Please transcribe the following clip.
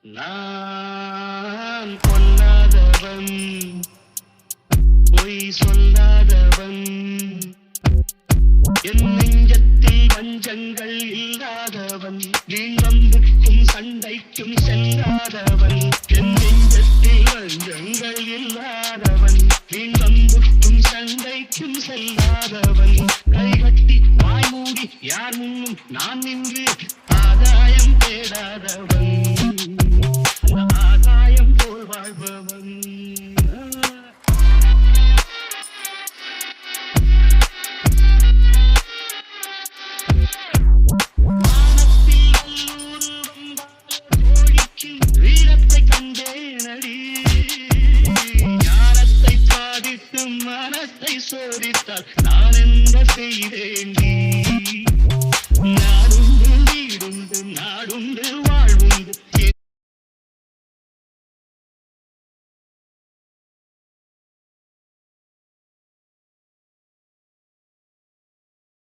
நான் கொல்லாதவன், பொய் சொல்லாதவன், என் நெஞ்சத்தில் வஞ்சங்கள் இல்லாதவன், வீணம்புக்கும் சண்டைக்கும் செல்லாதவன், என் நெஞ்சத்தில் வஞ்சங்கள் இல்லாதவன், வீணம்புக்கும் சண்டைக்கும் செல்லாதவன், கைகட்டி வாய் மூடி யார் முன்னும் நான் நின்று ஆதாயம் தேடாதவன், ஆதாயம் போல் வாழ்பவன். வீரத்தை கண்டேனடி, ஞானத்தை பாதித்து மனத்தை சோதித்தால் நான் என்ன செய்தேன்?